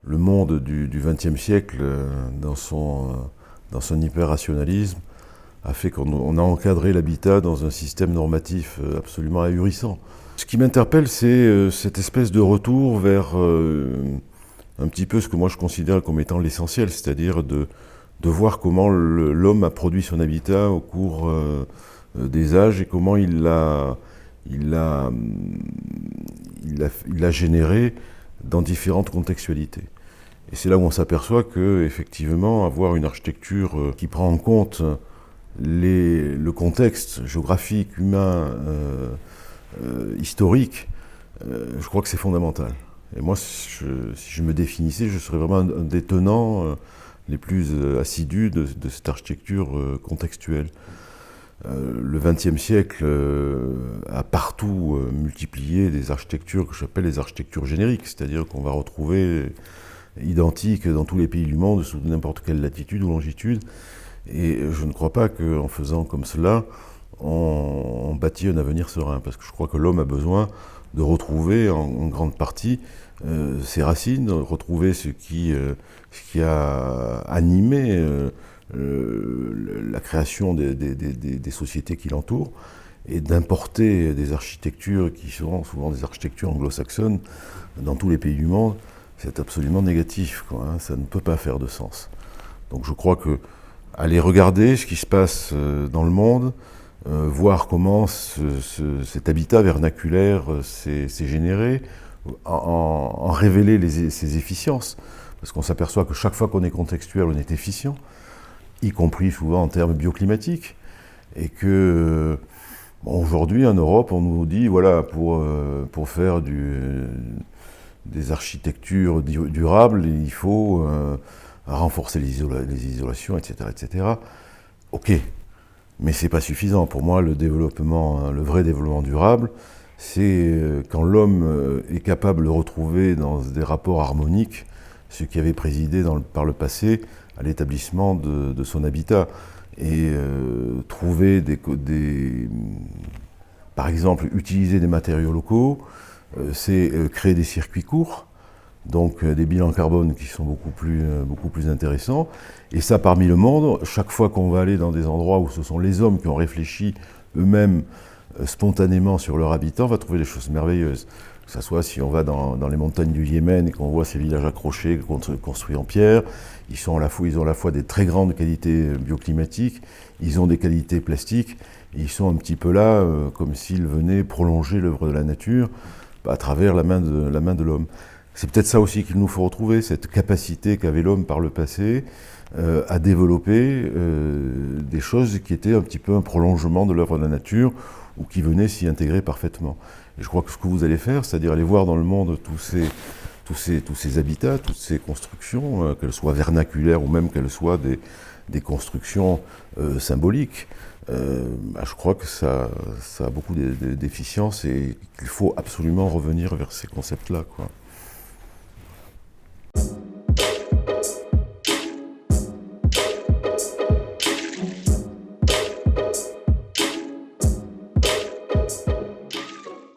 le monde du XXe siècle, dans son hyper-rationalisme, a fait qu'on a encadré l'habitat dans un système normatif absolument ahurissant. Ce qui m'interpelle, c'est cette espèce de retour vers un petit peu ce que moi je considère comme étant l'essentiel, c'est-à-dire de voir comment l'homme a produit son habitat au cours des âges et comment il l'a généré dans différentes contextualités. Et c'est là où on s'aperçoit que, effectivement, avoir une architecture qui prend en compte le contexte géographique, humain, historique, je crois que c'est fondamental. Et moi, si je me définissais, je serais vraiment un des tenants les plus assidus de cette architecture contextuelle. Le XXe siècle a partout multiplié des architectures que j'appelle les architectures génériques, c'est-à-dire qu'on va retrouver identiques dans tous les pays du monde, sous n'importe quelle latitude ou longitude. Et je ne crois pas qu'en faisant comme cela, on bâtit un avenir serein, parce que je crois que l'homme a besoin de retrouver en grande partie ses racines, de retrouver ce qui a animé la création des sociétés qui l'entourent, et d'importer des architectures qui seront souvent des architectures anglo-saxonnes dans tous les pays du monde. C'est absolument négatif, quoi, hein, ça ne peut pas faire de sens. Donc je crois que aller regarder ce qui se passe dans le monde, voir comment cet habitat vernaculaire s'est généré, en révéler ses efficiences, parce qu'on s'aperçoit que chaque fois qu'on est contextuel, on est efficient, y compris souvent en termes bioclimatiques, et que aujourd'hui en Europe, on nous dit, voilà, pour faire des architectures durables, il faut renforcer les isolations, etc., etc. Ok, mais c'est pas suffisant. Pour moi, le vrai développement durable, c'est quand l'homme est capable de retrouver dans des rapports harmoniques ce qui avait présidé par le passé à l'établissement de son habitat. Et trouver par exemple, utiliser des matériaux locaux, c'est créer des circuits courts, donc des bilans carbone qui sont beaucoup plus intéressants. Et ça, parmi le monde, chaque fois qu'on va aller dans des endroits où ce sont les hommes qui ont réfléchi eux-mêmes spontanément sur leur habitat, on va trouver des choses merveilleuses. Que ce soit si on va dans les montagnes du Yémen et qu'on voit ces villages accrochés, construits en pierre, ils ont à la fois des très grandes qualités bioclimatiques, ils ont des qualités plastiques, et ils sont un petit peu là comme s'ils venaient prolonger l'œuvre de la nature à travers la main de l'homme. C'est peut-être ça aussi qu'il nous faut retrouver, cette capacité qu'avait l'homme par le passé à développer des choses qui étaient un petit peu un prolongement de l'œuvre de la nature ou qui venaient s'y intégrer parfaitement. Et je crois que ce que vous allez faire, c'est-à-dire aller voir dans le monde tous ces habitats, toutes ces constructions, qu'elles soient vernaculaires ou même qu'elles soient des constructions symboliques, je crois que ça a beaucoup d'efficience et qu'il faut absolument revenir vers ces concepts-là, quoi.